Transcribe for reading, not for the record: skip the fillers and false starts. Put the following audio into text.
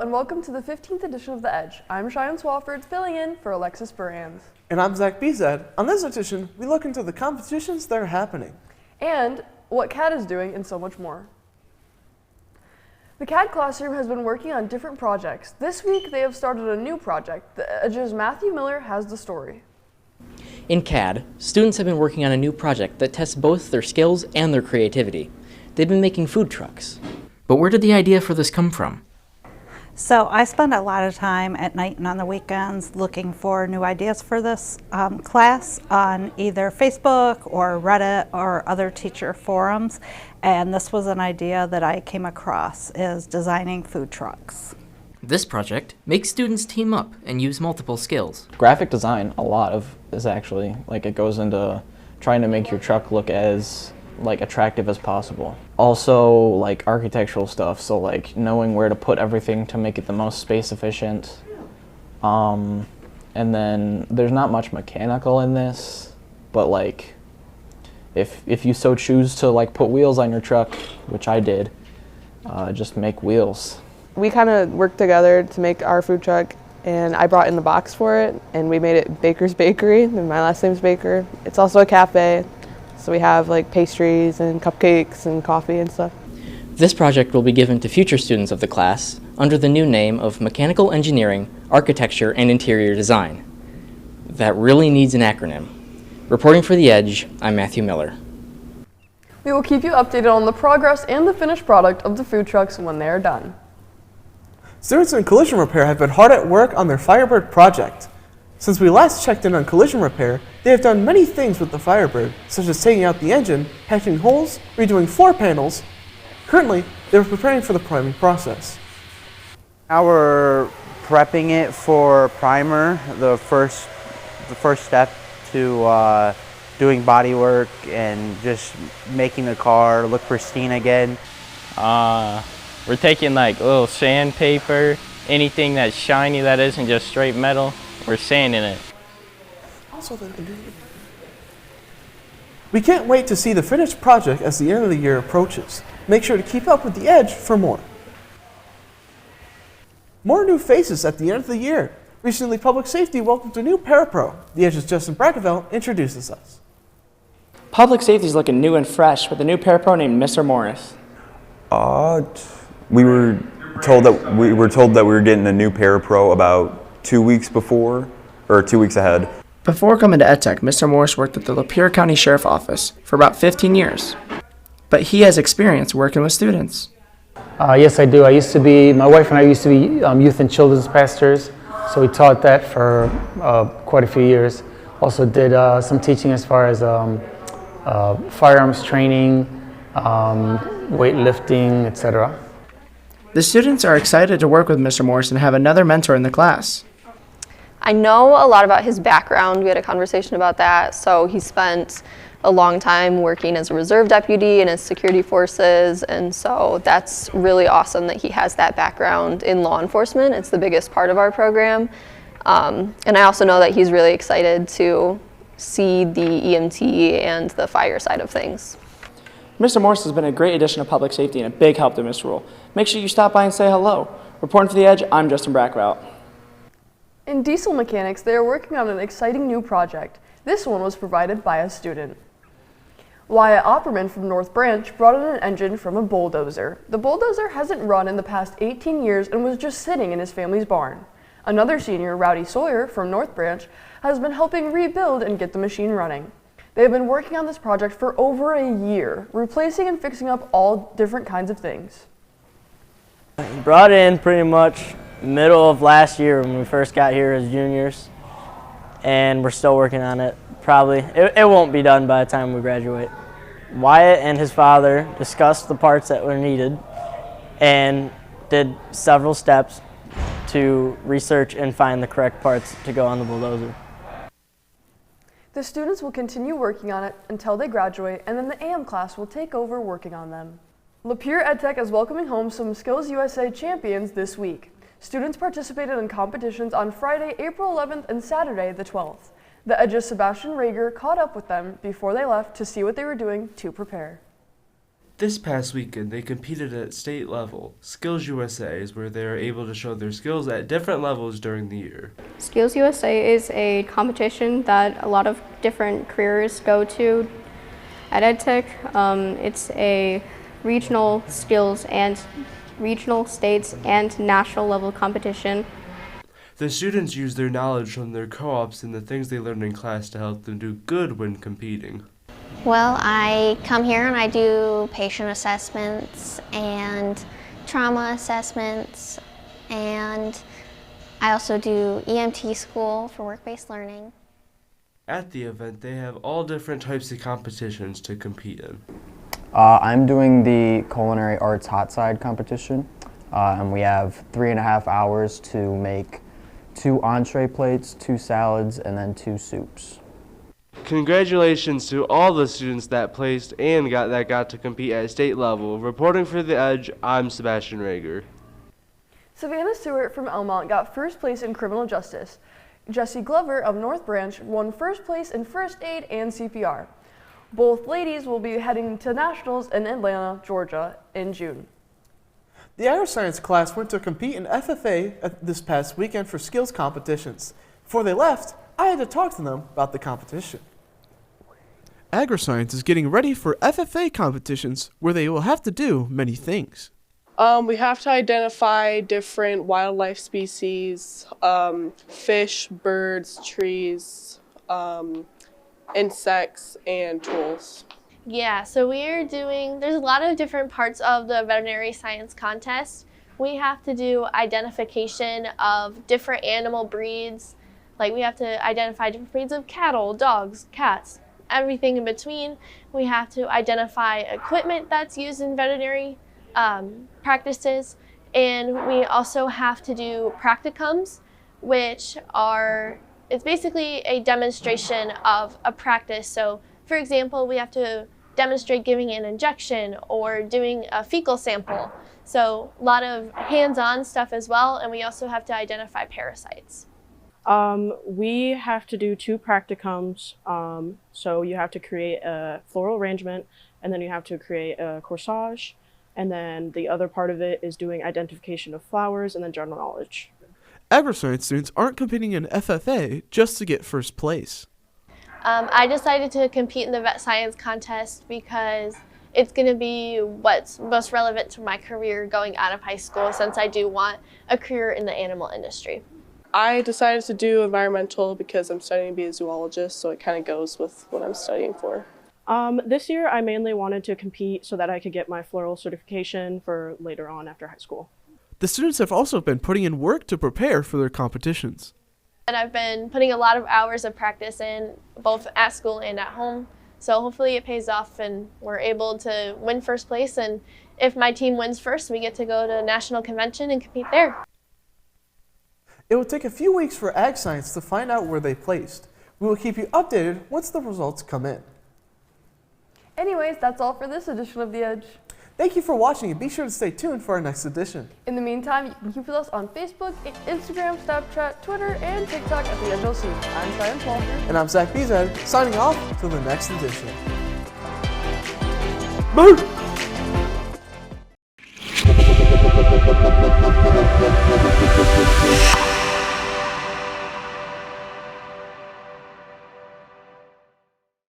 and welcome to the 15th edition of The Edge. I'm Shyanne Swafford, filling in for Alexis Burhans. And I'm Zack. On this edition, we look into the competitions that are happening. And what CAD is doing and so much more. The CAD classroom has been working on different projects. This week, they have started a new project. The Edge's Matthew Miller has the story. In CAD, students have been working on a new project that tests both their skills and their creativity. They've been making food trucks. But where did the idea for this come from? So I spend a lot of time at night and on the weekends looking for new ideas for this class on either Facebook or Reddit or other teacher forums. And this was an idea that I came across, is designing food trucks. This project makes students team up and use multiple skills. Graphic design, a lot of is actually, it goes into trying to make your truck look as attractive as possible. Also architectural stuff, so knowing where to put everything to make it the most space efficient. And then there's not much mechanical in this, but if you so choose to put wheels on your truck, which I did, just make wheels. We kind of worked together to make our food truck, and I brought in the box for it, and we made it Baker's Bakery, and my last name's Baker. It's also a cafe, so we have pastries and cupcakes and coffee and stuff. This project will be given to future students of the class under the new name of Mechanical Engineering, Architecture, and Interior Design. That really needs an acronym. Reporting for The Edge, I'm Matthew Miller. We will keep you updated on the progress and the finished product of the food trucks when they are done. Students in collision repair have been hard at work on their Firebird project. Since we last checked in on collision repair, they have done many things with the Firebird, such as taking out the engine, patching holes, redoing floor panels. Currently, they are preparing for the priming process. Now we're prepping it for primer, the first step to doing body work and just making the car look pristine again. We're taking little sandpaper, anything that's shiny that isn't just straight metal, we're sanding it. We can't wait to see the finished project as the end of the year approaches. Make sure to keep up with The Edge for more. More new faces at the end of the year. Recently, Public Safety welcomed a new parapro. The Edge's Braeckevelt introduces us. Public Safety is looking new and fresh with a new parapro named Mr. Morris. We were told that we were getting a new parapro about 2 weeks before, or 2 weeks ahead. Before coming to EdTech, Mr. Morris worked at the Lapeer County Sheriff Office for about 15 years. But he has experience working with students. Yes, I do. My wife and I used to be youth and children's pastors, so we taught that for quite a few years. Also did some teaching as far as firearms training, weightlifting, etc. The students are excited to work with Mr. Morris and have another mentor in the class. I know a lot about his background. We had a conversation about that. So he spent a long time working as a reserve deputy in his security forces, and so that's really awesome that he has that background in law enforcement. It's the biggest part of our program. And I also know that he's really excited to see the EMT and the fire side of things. Mr. Morris has been a great addition to public safety and a big help to Ms. Rule. Make sure you stop by and say hello. Reporting for The Edge, I'm Braeckevelt. In diesel mechanics, they are working on an exciting new project. This one was provided by a student. Wyatt Opperman from North Branch brought in an engine from a bulldozer. The bulldozer hasn't run in the past 18 years and was just sitting in his family's barn. Another senior, Rowdy Sawyer from North Branch, has been helping rebuild and get the machine running. They have been working on this project for over a year, replacing and fixing up all different kinds of things. Brought in pretty much middle of last year when we first got here as juniors, and we're still working on it. Probably, it won't be done by the time we graduate. Wyatt and his father discussed the parts that were needed and did several steps to research and find the correct parts to go on the bulldozer. The students will continue working on it until they graduate, and then the AM class will take over working on them. Lapeer EdTech is welcoming home some Skills USA champions this week. Students participated in competitions on Friday, April 11th and Saturday, the 12th. The Edge's Sebastian caught up with them before they left to see what they were doing to prepare. This past weekend, they competed at state level. Skills USA is where they are able to show their skills at different levels during the year. Skills USA is a competition that a lot of different careers go to at EdTech. It's a regional skills and regional, states, and national level competition. The students use their knowledge from their co-ops and the things they learn in class to help them do good when competing. Well, I come here and I do patient assessments and trauma assessments, and I also do EMT school for work-based learning. At the event, they have all different types of competitions to compete in. I'm doing the culinary arts hot side competition, and we have 3.5 hours to make 2 entree plates, 2 salads, and then 2 soups. Congratulations to all the students that placed and got to compete at state level. Reporting for The Edge, I'm Sebastian Rager. Savannah Stewart from Elmont got first place in criminal justice. Jessie Glover of North Branch won first place in first aid and CPR. Both ladies will be heading to nationals in Atlanta, Georgia in June. The agri-science class went to compete in FFA this past weekend for skills competitions. Before they left, I had to talk to them about the competition. Agri-science is getting ready for FFA competitions where they will have to do many things. We have to identify different wildlife species, fish, birds, trees, insects, and tools. Yeah, so there's a lot of different parts of the veterinary science contest. We have to do identification of different animal breeds. Like we have to identify different breeds of cattle, dogs, cats, everything in between. We have to identify equipment that's used in veterinary practices. And we also have to do practicums, it's basically a demonstration of a practice. So for example, we have to demonstrate giving an injection or doing a fecal sample. So a lot of hands-on stuff as well. And we also have to identify parasites. We have to do 2 practicums. So you have to create a floral arrangement, and then you have to create a corsage. And then the other part of it is doing identification of flowers and then general knowledge. Agri-science students aren't competing in FFA just to get first place. I decided to compete in the vet science contest because it's going to be what's most relevant to my career going out of high school, since I do want a career in the animal industry. I decided to do environmental because I'm studying to be a zoologist, so it kind of goes with what I'm studying for. This year I mainly wanted to compete so that I could get my floral certification for later on after high school. The students have also been putting in work to prepare for their competitions. And I've been putting a lot of hours of practice in, both at school and at home. So hopefully it pays off and we're able to win first place. And if my team wins first, we get to go to national convention and compete there. It will take a few weeks for Ag Science to find out where they placed. We will keep you updated once the results come in. Anyways, that's all for this edition of The Edge. Thank you for watching, and be sure to stay tuned for our next edition. In the meantime, you can keep with us on Facebook, Instagram, Snapchat, Twitter, and TikTok at The Edge LC. I'm Shyanne Swafford. And I'm Zack, signing off till the next edition. Boo!